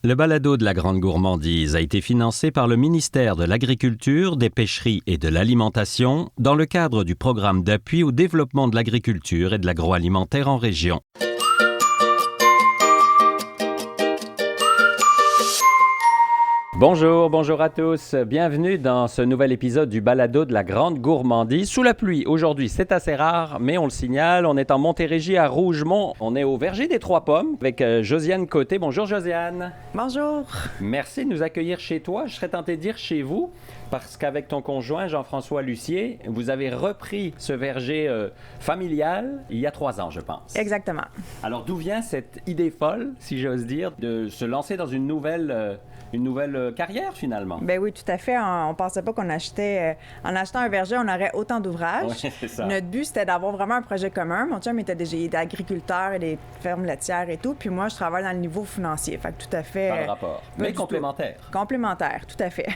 Le balado de la Grande Gourmandise a été financé par le ministère de l'Agriculture, des Pêcheries et de l'Alimentation dans le cadre du programme d'appui au développement de l'agriculture et de l'agroalimentaire en région. Bonjour à tous. Bienvenue dans ce nouvel épisode du balado de la Grande Gourmandise. Sous la pluie, aujourd'hui, c'est assez rare, mais on le signale, on est en Montérégie à Rougemont. On est au verger des Trois Pommes avec Josiane Côté. Bonjour Josiane. Bonjour. Merci de nous accueillir chez toi. Je serais tenté de dire chez vous, parce qu'avec ton conjoint Jean-François Lucier, vous avez repris ce verger familial il y a 3 ans, je pense. Exactement. Alors d'où vient cette idée folle, si j'ose dire, de se lancer dans une nouvelle carrière, finalement? Ben oui, tout à fait. On ne pensait pas qu'on achetait... en achetant un verger, on aurait autant d'ouvrages. Oui, c'est ça. Notre but, c'était d'avoir vraiment un projet commun. Mon chum était déjà agriculteur et des fermes laitières et tout. Puis moi, je travaille dans le niveau financier. Fait que tout à fait... Pas de rapport. Mais complémentaire. Complémentaire, tout à fait.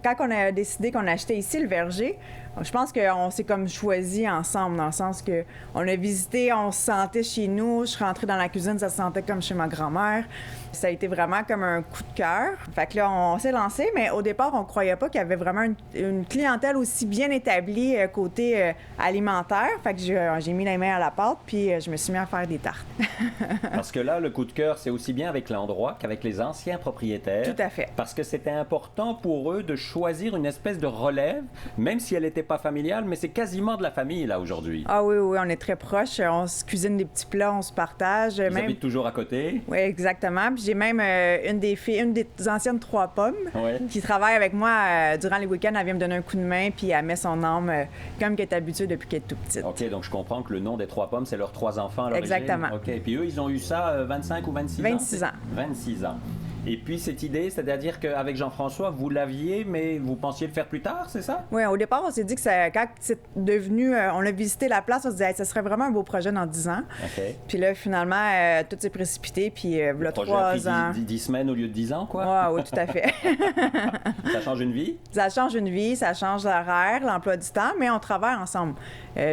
Quand on a décidé qu'on achetait ici le verger, je pense qu'on s'est comme choisi ensemble, dans le sens que on a visité, on se sentait chez nous. Je suis rentrée dans la cuisine, ça se sentait comme chez ma grand-mère. Ça a été vraiment comme un coup de cœur. Fait que là, on s'est lancé, mais au départ, on croyait pas qu'il y avait vraiment une clientèle aussi bien établie côté alimentaire. Fait que j'ai mis les mains à la pâte, puis je me suis mis à faire des tartes. Parce que là, le coup de cœur, c'est aussi bien avec l'endroit qu'avec les anciens propriétaires. Tout à fait. Parce que c'était important pour eux de choisir une espèce de relève, même si elle n'était pas familiale, mais c'est quasiment de la famille, là, aujourd'hui. Ah oui, on est très proches. On se cuisine des petits plats, on se partage. Vous habitent toujours à côté? Oui, exactement. Puis j'ai même une des anciennes Trois Pommes, qui travaille avec moi durant les week-ends. Elle vient me donner un coup de main, puis elle met son âme comme qu'elle est habituée depuis qu'elle est toute petite. OK, donc je comprends que le nom des Trois Pommes, c'est leurs 3 enfants à l'origine. Exactement. OK, puis eux, ils ont eu ça 25 ou 26 ans? 26 ans. 26 ans. Et puis cette idée, c'est-à-dire qu'avec Jean-François, vous l'aviez, mais vous pensiez le faire plus tard, c'est ça? Oui, au départ, on s'est dit que quand c'est devenu... on a visité la place, on se disait, hey, ça serait vraiment un beau projet dans 10 ans. OK. Puis là, finalement, tout s'est précipité, puis là, 3 ans... 10 semaines au lieu de 10 ans, quoi? Oui, tout à fait. Ça change une vie? Ça change une vie, ça change l'horaire, l'emploi du temps, mais on travaille ensemble.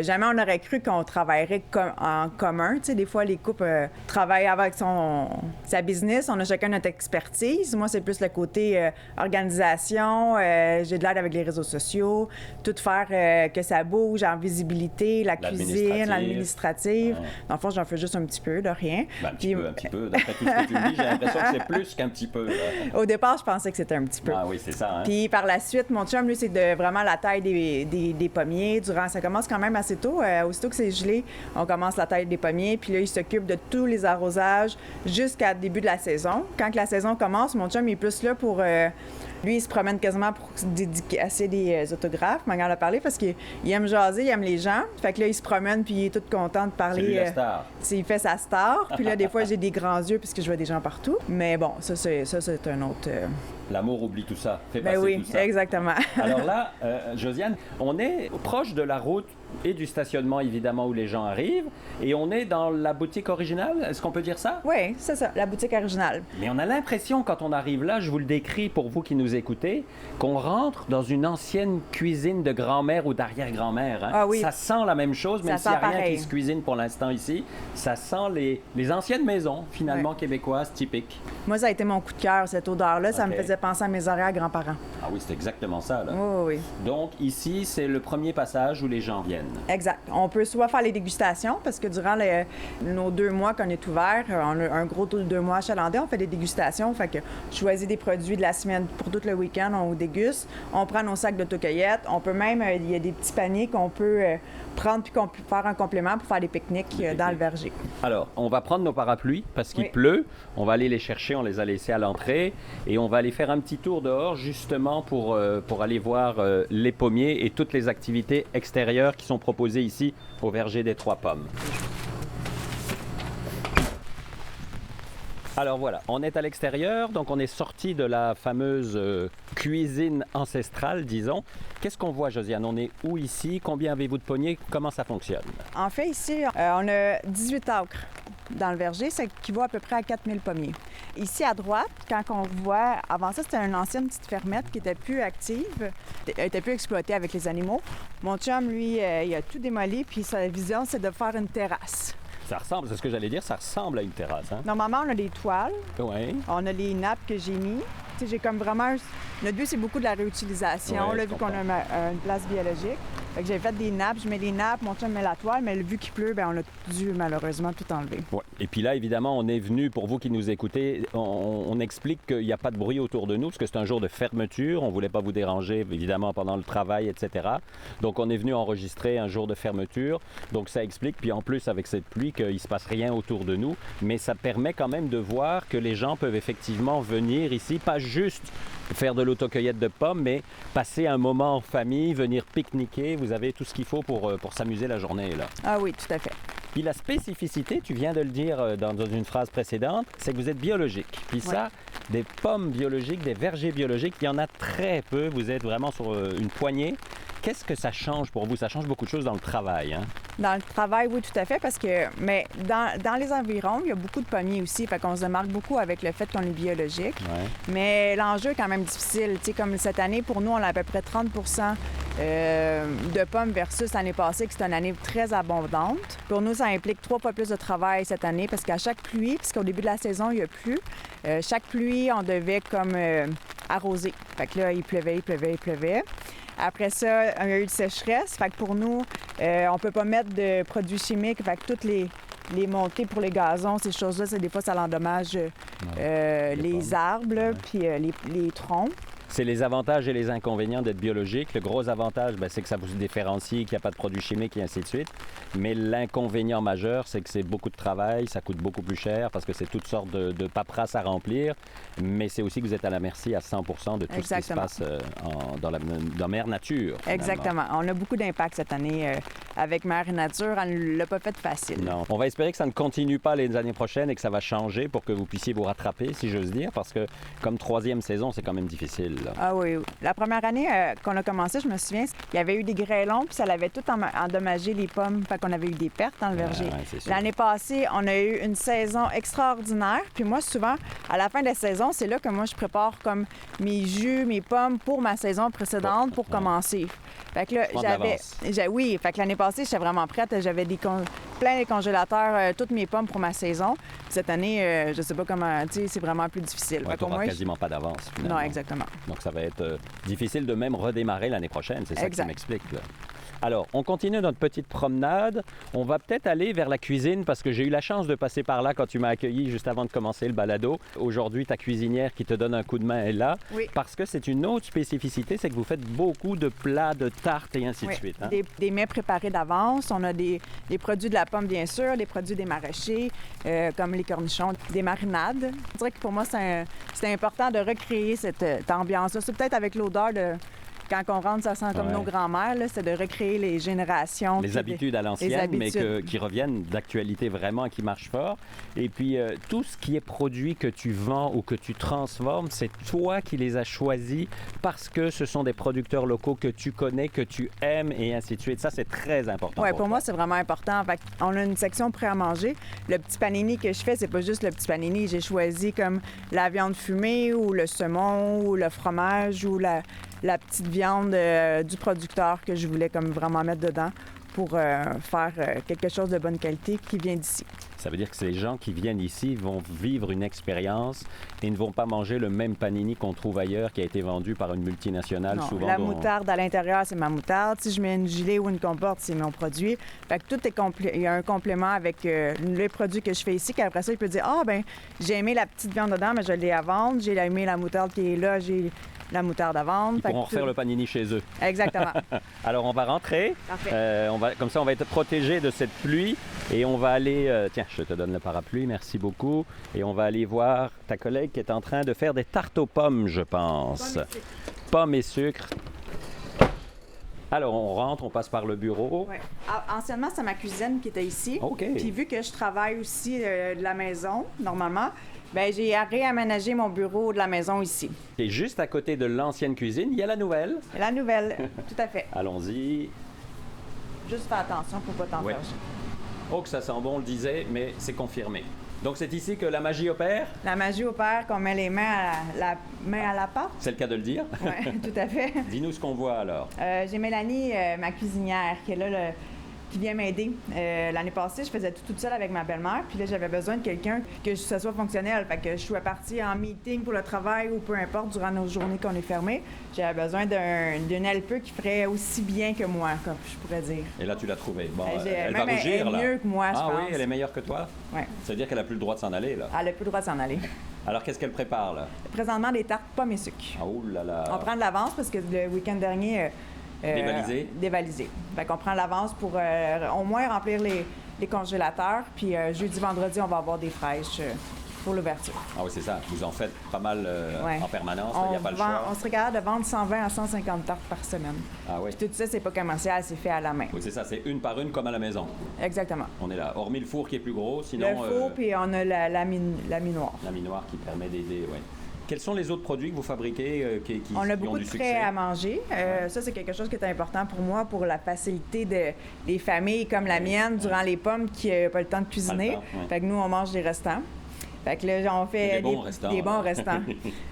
Jamais on aurait cru qu'on travaillerait en commun. Tu sais, des fois, les couples travaillent avec sa business. On a chacun notre expertise. Moi, c'est plus le côté organisation. J'ai de l'aide avec les réseaux sociaux. Tout faire que ça bouge en visibilité, la cuisine, l'administrative. Dans le fond, j'en fais juste un petit peu, de rien. Ben, un petit peu. D'après tout ce que tu me dis, j'ai l'impression que c'est plus qu'un petit peu. Au départ, je pensais que c'était un petit peu. Ah oui, c'est ça. Hein? Puis par la suite, mon chum, lui, c'est vraiment la taille des pommiers. Ça commence quand même assez tôt. Aussitôt que c'est gelé, on commence la taille des pommiers. Puis là, il s'occupe de tous les arrosages jusqu'à début de la saison. Quand la saison commence, mon chum est plus là pour... lui, il se promène quasiment pour dédicacer des autographes, manière de parler, parce qu'il aime jaser, il aime les gens. Fait que là, il se promène, puis il est tout content de parler. C'est lui la star. Il fait sa star. Puis là, des fois, j'ai des grands yeux puisque je vois des gens partout. Mais bon, ça c'est un autre... L'amour oublie tout ça, fait ben passer oui, tout ça. Exactement. Alors là, Josiane, on est proche de la route et du stationnement, évidemment, où les gens arrivent, et on est dans la boutique originale, est-ce qu'on peut dire ça? Oui, c'est ça, la boutique originale. Mais on a l'impression, quand on arrive là, je vous le décris pour vous qui nous écoutez, qu'on rentre dans une ancienne cuisine de grand-mère ou d'arrière-grand-mère. Hein? Ah oui. Ça sent la même chose, même s'il n'y a rien pareil. qui se cuisine pour l'instant ici. Ça sent les anciennes maisons, finalement, québécoises, typiques. Moi, ça a été mon coup de cœur, cette odeur-là. Ça me faisait penser à mes arrière-grands-parents. Ah oui, c'est exactement ça, là. Oui. Donc, ici, c'est le premier passage où les gens viennent. Exact. On peut soit faire les dégustations, parce que durant nos 2 mois qu'on est ouvert, on a un gros 2 mois achalandés, on fait des dégustations. Fait que je choisis des produits de la semaine pour tout le week-end, on déguste. On prend nos sacs d'autocueillette. On peut même, il y a des petits paniers qu'on peut prendre puis qu'on peut faire un complément pour faire des pique-niques dans le verger. Alors, on va prendre nos parapluies parce qu'il pleut. On va aller les chercher, on les a laissés à l'entrée et on va aller faire un petit tour dehors justement pour aller voir les pommiers et toutes les activités extérieures qui sont proposées ici au verger des Trois Pommes. Alors voilà, on est à l'extérieur, donc on est sorti de la fameuse cuisine ancestrale, disons. Qu'est-ce qu'on voit, Josiane? On est où ici? Combien avez-vous de pommiers? Comment ça fonctionne? En fait, ici, on a 18 acres dans le verger, ça équivaut à peu près à 4000 pommiers. Ici, à droite, quand on voit, avant ça, c'était une ancienne petite fermette qui n'était plus active, était plus exploitée avec les animaux. Mon chum, lui, il a tout démoli, puis sa vision, c'est de faire une terrasse. Ça ressemble, c'est ce que j'allais dire, ça ressemble à une terrasse. Hein? Normalement, on a des toiles. Oui. On a les nappes que j'ai mis. Tu sais, j'ai comme vraiment... Notre but, c'est beaucoup de la réutilisation, Ouais, là, je vu qu'on a comprends. une place biologique. Fait que j'ai fait des nappes, je mets les nappes, mon chum met la toile, mais vu qu'il pleut, ben on a dû malheureusement tout enlever. Ouais. Et puis là, évidemment, on est venu, pour vous qui nous écoutez, on explique qu'il n'y a pas de bruit autour de nous, parce que c'est un jour de fermeture. On ne voulait pas vous déranger, évidemment, pendant le travail, etc. Donc, on est venu enregistrer un jour de fermeture. Donc, ça explique, puis en plus, avec cette pluie, qu'il ne se passe rien autour de nous. Mais ça permet quand même de voir que les gens peuvent effectivement venir ici, pas juste faire de l'autocueillette de pommes, mais passer un moment en famille, venir pique-niquer. Vous avez tout ce qu'il faut pour s'amuser la journée, là. Ah oui, tout à fait. Puis la spécificité, tu viens de le dire dans une phrase précédente, c'est que vous êtes biologique. Puis ça, des pommes biologiques, des vergers biologiques, il y en a très peu. Vous êtes vraiment sur une poignée. Qu'est-ce que ça change pour vous? Ça change beaucoup de choses dans le travail, hein? Dans le travail, oui, tout à fait, parce que, mais dans les environs, il y a beaucoup de pommiers aussi, fait qu'on se démarque beaucoup avec le fait qu'on est biologique. Ouais. Mais l'enjeu est quand même difficile. Tu sais, comme cette année, pour nous, on a à peu près 30 de pommes versus l'année passée, qui c'est une année très abondante. Pour nous, ça implique 3 fois plus de travail cette année, parce qu'à chaque pluie, puisqu'au début de la saison, il y a plu, chaque pluie, on devait comme arroser. Fait que là, il pleuvait. Après ça, il y a eu de sécheresse. Fait que pour nous, on peut pas mettre de produits chimiques. Fait que toutes les montées pour les gazons, ces choses-là, des fois, ça l'endommage les arbres, là, puis les troncs. C'est les avantages et les inconvénients d'être biologique. Le gros avantage, c'est que ça vous différencie, qu'il n'y a pas de produits chimiques et ainsi de suite. Mais l'inconvénient majeur, c'est que c'est beaucoup de travail, ça coûte beaucoup plus cher parce que c'est toutes sortes de paperasses à remplir. Mais c'est aussi que vous êtes à la merci à 100% de tout ce qui se passe dans Mère Nature. Finalement. Exactement. On a beaucoup d'impact cette année avec Mère Nature. Elle ne l'a pas fait facile. Non. On va espérer que ça ne continue pas les années prochaines et que ça va changer pour que vous puissiez vous rattraper, si j'ose dire, parce que comme 3e saison, c'est quand même difficile. Là. Ah oui. La première année qu'on a commencé, je me souviens, il y avait eu des grêlons, puis ça avait tout endommagé les pommes. Fait qu'on avait eu des pertes dans le verger. L'année passée, on a eu une saison extraordinaire. Puis moi, souvent, à la fin de la saison, c'est là que moi, je prépare comme mes jus, mes pommes pour ma saison précédente pour commencer. Fait que là, oui, fait que l'année passée, j'étais vraiment prête. J'avais plein de congélateurs, toutes mes pommes pour ma saison. Cette année, je sais pas comment, tu sais, c'est vraiment plus difficile. Ouais, tu n'auras quasiment pas d'avance. Finalement. Non, exactement. Donc, ça va être difficile de même redémarrer l'année prochaine. C'est ça que tu m'expliques, là. Alors, on continue notre petite promenade. On va peut-être aller vers la cuisine parce que j'ai eu la chance de passer par là quand tu m'as accueilli juste avant de commencer le balado. Aujourd'hui, ta cuisinière qui te donne un coup de main est là. Oui. Parce que c'est une autre spécificité, c'est que vous faites beaucoup de plats, de tartes et ainsi de suite. Hein? Des mets préparés d'avance. On a des produits de la pomme, bien sûr, des produits des maraîchers, comme les cornichons, des marinades. Je dirais que pour moi, c'est important de recréer cette ambiance-là. C'est peut-être avec l'odeur de... Quand on rentre, ça sent comme nos grands-mères, c'est de recréer les générations. Les habitudes à l'ancienne, mais qui reviennent d'actualité vraiment, qui marchent fort. Et puis, tout ce qui est produit que tu vends ou que tu transformes, c'est toi qui les as choisis parce que ce sont des producteurs locaux que tu connais, que tu aimes et ainsi de suite. Ça, c'est très important. Oui, pour moi, c'est vraiment important. Fait on a une section prêt à manger. Le petit panini que je fais, c'est pas juste le petit panini. J'ai choisi comme la viande fumée ou le saumon ou le fromage ou la petite viande du producteur que je voulais comme vraiment mettre dedans pour faire quelque chose de bonne qualité qui vient d'ici. Ça veut dire que ces gens qui viennent ici vont vivre une expérience et ne vont pas manger le même panini qu'on trouve ailleurs qui a été vendu par une multinationale. Non, souvent. La moutarde à l'intérieur, c'est ma moutarde. Si je mets une gelée ou une compote, c'est mon produit. Fait que tout est il y a un complément avec les produits que je fais ici, qu'après ça, je peux dire, j'ai aimé la petite viande dedans, mais je l'ai à vendre. J'ai aimé la moutarde qui est là, j'ai la moutarde à vendre. Ils pourront refaire le panini chez eux. Exactement. Alors, on va rentrer. Parfait. Comme ça, on va être protégé de cette pluie et on va aller... tiens, je te donne le parapluie, merci beaucoup. Et on va aller voir ta collègue qui est en train de faire des tartes aux pommes, je pense. Pommes et sucre. Alors, on rentre, on passe par le bureau. Oui. Anciennement, c'est ma cuisine qui était ici. OK. Puis vu que je travaille aussi de la maison, normalement, j'ai réaménagé mon bureau de la maison ici. Et juste à côté de l'ancienne cuisine, il y a la nouvelle. La nouvelle, tout à fait. Allons-y. Juste fais attention pour pas t'enferger. Oh, que ça sent bon, on le disait, mais c'est confirmé. Donc, c'est ici que la magie opère? La magie opère, qu'on met les mains à la pâte. C'est le cas de le dire? Oui, tout à fait. Dis-nous ce qu'on voit alors. J'ai Mélanie, ma cuisinière, qui est là qui vient m'aider. L'année passée, je faisais tout toute seule avec ma belle-mère, puis là, j'avais besoin de quelqu'un que ça soit fonctionnel. Fait que je sois partie en meeting pour le travail ou peu importe, durant nos journées qu'on est fermées, j'avais besoin d'une LPE qui ferait aussi bien que moi, comme je pourrais dire. Et là, tu l'as trouvée. Bon, elle Même va rougir, là. Elle est mieux que moi, je pense. Ah oui, elle est meilleure que toi? Oui. Ça veut dire qu'elle n'a plus le droit de s'en aller, là. Elle n'a plus le droit de s'en aller. Alors, qu'est-ce qu'elle prépare, là? Présentement, des tartes pommes et sucre. Ah, oh là là! On prend de l'avance parce que le week-end dernier... Dévalisé? Dévalisé. Fait qu'on prend l'avance pour au moins remplir les congélateurs. Puis jeudi, vendredi, on va avoir des fraîches pour l'ouverture. Ah oui, c'est ça. Vous en faites pas mal Ouais. en permanence, il n'y a pas le vend- choix. On serait capable de vendre 120 à 150 tartes par semaine. Ah oui. Puis tout ça, c'est pas commercial, c'est fait à la main. Oui, c'est ça. C'est une par une comme à la maison. Exactement. On est là. Hormis le four qui est plus gros, sinon... Le four, puis on a la minoire. la minoire qui permet d'aider, oui. Quels sont les autres produits que vous fabriquez qui On a ont beaucoup du de succès? prêts à manger. Ça, c'est quelque chose qui est important pour moi, pour la facilité des familles comme la mienne, durant les pommes qui n'ont pas le temps de cuisiner. Pas le temps, ouais. Fait que nous, on mange des restants. Fait que là, on fait Des bons restants. des bons restants.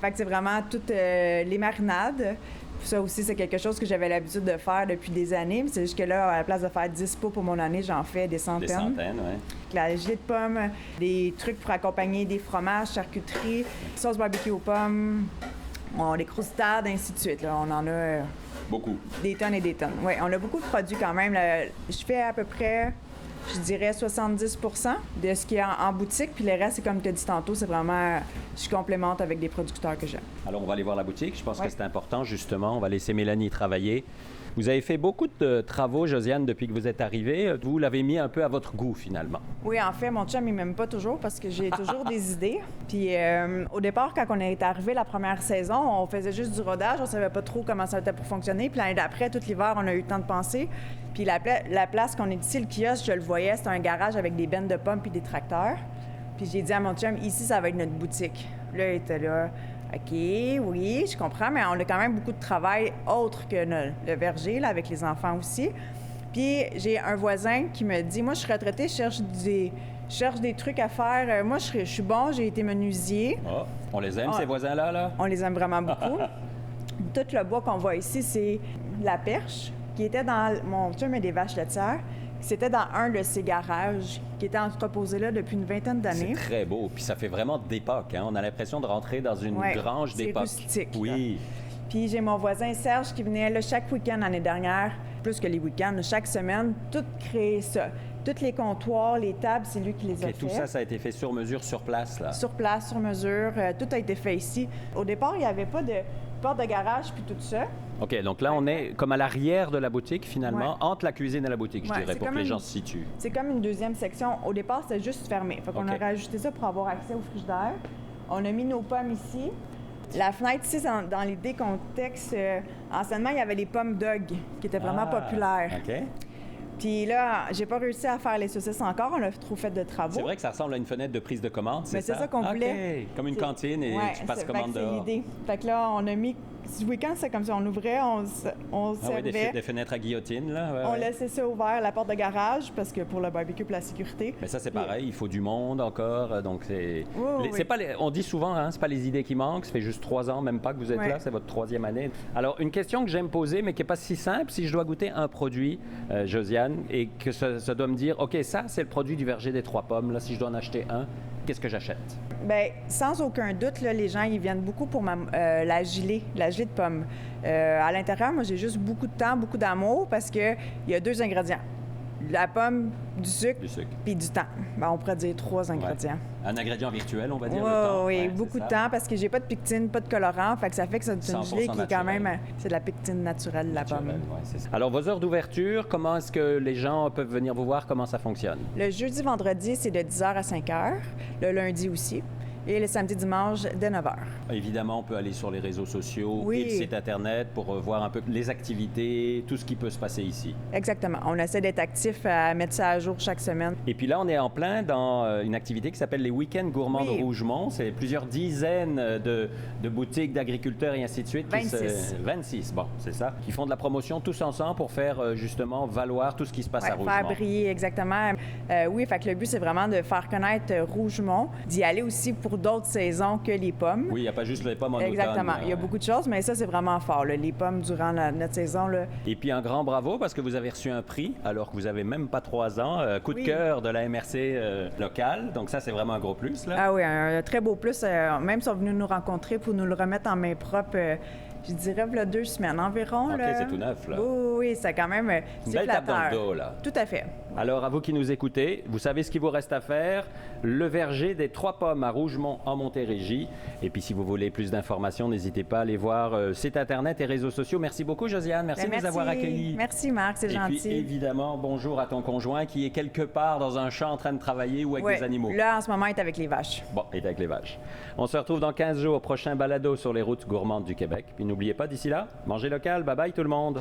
Fait que c'est vraiment toutes les marinades. Ça aussi, c'est quelque chose que j'avais l'habitude de faire depuis des années. C'est juste que là, à la place de faire 10 pots pour mon année, j'en fais des centaines. Des centaines, oui. La gelée de pommes, des trucs pour accompagner des fromages, charcuterie, sauce barbecue aux pommes, des croustades, ainsi de suite. Là. On en a Beaucoup. des tonnes et des tonnes. Oui, on a beaucoup de produits quand même. Là. Je fais à peu près, je dirais, 70 de ce qui est en boutique. Puis le reste, c'est comme tu as dit tantôt, c'est vraiment, je complémente avec des producteurs que j'aime. Alors, on va aller voir la boutique. Je pense Ouais. que c'est important, justement. On va laisser Mélanie travailler. Vous avez fait beaucoup de travaux, Josiane, depuis que vous êtes arrivée. Vous l'avez mis un peu à votre goût, finalement. Oui, en fait, mon chum, il m'aime pas toujours parce que j'ai toujours des idées. Puis au départ, quand on est arrivé la première saison, on faisait juste du rodage. On savait pas trop comment ça était pour fonctionner. Puis l'année d'après, tout l'hiver, on a eu le temps de penser. Puis la place qu'on est ici, le kiosque, je le voyais, c'était un garage avec des bennes de pommes puis des tracteurs. Puis j'ai dit à mon chum, ici, ça va être notre boutique. Là, il était là. OK, oui, je comprends, mais on a quand même beaucoup de travail autre que le verger, là, avec les enfants aussi. Puis j'ai un voisin qui me dit, moi, je suis retraitée, je cherche des trucs à faire. Moi, je suis bon, j'ai été menuisier. Ah, on les aime, Ah. ces voisins-là, là? On les aime vraiment beaucoup. Tout le bois qu'on voit ici, c'est de la perche qui était dans... Mon chum a des vaches laitières. C'était dans un de ces garages qui était entreposé là depuis une vingtaine C'est d'années. très beau. Puis ça fait vraiment d'époque. Hein? On a l'impression de rentrer dans une Ouais, grange c'est d'époque. rustique, Oui. Puis j'ai mon voisin Serge qui venait là chaque week-end l'année dernière, plus que les week-ends, chaque semaine, tout créer ça. Tous les comptoirs, les tables, c'est lui qui les a OK, tout fait. ça a été fait sur mesure, sur place, là. Sur place, sur mesure, tout a été fait ici. Au départ, il n'y avait pas de porte de garage puis tout ça. OK, donc là, on est comme à l'arrière de la boutique, finalement, Ouais. entre la cuisine et la boutique, je Ouais, dirais, c'est pour que comme les une- gens se situent. C'est comme une deuxième section. Au départ, c'était juste fermé. Fait qu'on OK. a rajouté ça pour avoir accès au frigidaire. On a mis nos pommes ici. La fenêtre ici, dans l'idée contexte, anciennement, il y avait les pommes Dog qui étaient vraiment Ah, populaires. OK. Puis là, j'ai pas réussi à faire les saucisses encore. On a trop fait de travaux. C'est vrai que ça ressemble à une fenêtre de prise de commande, c'est Mais ça? c'est ça qu'on OK, voulait. comme une C'est- cantine et Ouais, tu passes fait commande que dehors. c'est l'idée. Fait que là, on a mis... Du week-end, c'est comme ça. On ouvrait, on Ah oui, servait. des fenêtres à guillotine, là. ouais, On ouais. laissait ça ouvert, la porte de garage, parce que pour le barbecue, pour la sécurité. Mais ça, c'est pareil, il faut du monde encore, donc c'est... Oui, c'est oui. pas on dit souvent, hein, c'est pas les idées qui manquent, ça fait juste 3 ans, même pas que vous êtes Ouais. là, c'est votre 3e année. Alors, une question que j'aime poser, mais qui n'est pas si simple, si je dois goûter un produit, Josiane, et que ça doit me dire, OK, ça, c'est le produit du verger des 3 pommes, là, si je dois en acheter un, qu'est-ce que j'achète? Bien, sans aucun doute, là, les gens, ils viennent beaucoup pour la gelée de pommes. À l'intérieur, moi, j'ai juste beaucoup de temps, beaucoup d'amour, parce qu'il y a 2 ingrédients. La pomme, du sucre, Du sucre. puis du temps. Ben, on pourrait dire 3 ingrédients. Un ingrédient virtuel, on va dire, Ouais, le temps. oui, Ouais, beaucoup c'est de ça. temps parce que j'ai pas de pectine, pas de colorant. Fait que ça fait que c'est une 100% gelée qui est quand naturel. même... C'est de la pectine naturelle, la pomme. Naturel, ouais, c'est ça. Alors, vos heures d'ouverture, comment est-ce que les gens peuvent venir vous voir, comment ça fonctionne? Le jeudi, vendredi, c'est de 10h à 5h. Le lundi aussi. Et le samedi, dimanche, dès 9h. Évidemment, on peut aller sur les réseaux sociaux Oui. et le site Internet pour voir un peu les activités, tout ce qui peut se passer ici. Exactement. On essaie d'être actif, à mettre ça à jour chaque semaine. Et puis là, on est en plein dans une activité qui s'appelle les Week-ends gourmands Oui. de Rougemont. C'est plusieurs dizaines de boutiques, d'agriculteurs et ainsi de suite. 26. 26, bon, c'est ça. Qui font de la promotion tous ensemble pour faire justement valoir tout ce qui se passe à Rougemont. Faire briller, exactement. Oui, fait que le but, c'est vraiment de faire connaître Rougemont, d'y aller aussi pour pour d'autres saisons que les pommes. Oui, il n'y a pas juste les pommes en Exactement. automne. Il y a beaucoup de choses, mais ça, c'est vraiment fort, là, les pommes durant notre saison. Là. Et puis un grand bravo parce que vous avez reçu un prix alors que vous avez même pas 3 ans. Coup de cœur de la MRC locale. Donc ça, c'est vraiment un gros plus. Là. Ah oui, un très beau plus. Même ils sont venus nous rencontrer pour nous le remettre en main propre. Je dirais, il y a 2 semaines environ. OK, là. c'est tout neuf, là. Oui, c'est quand même Une c'est belle tape dans le flatteur. dos, là. Tout à fait. Alors, à vous qui nous écoutez, vous savez ce qu'il vous reste à faire. Le verger des 3 pommes à Rougemont en Montérégie. Et puis, si vous voulez plus d'informations, n'hésitez pas à aller voir site Internet et réseaux sociaux. Merci beaucoup, Josiane. Merci de nous avoir accueillis. Merci, Marc. C'est gentil. Et puis, évidemment, bonjour à ton conjoint qui est quelque part dans un champ en train de travailler ou avec des animaux. Là, en ce moment, il est avec les vaches. Bon, il est avec les vaches. On se retrouve dans 15 jours, prochain balado sur les routes gourmandes du Québec. Puis n'oubliez pas, d'ici là, mangez local. Bye bye tout le monde.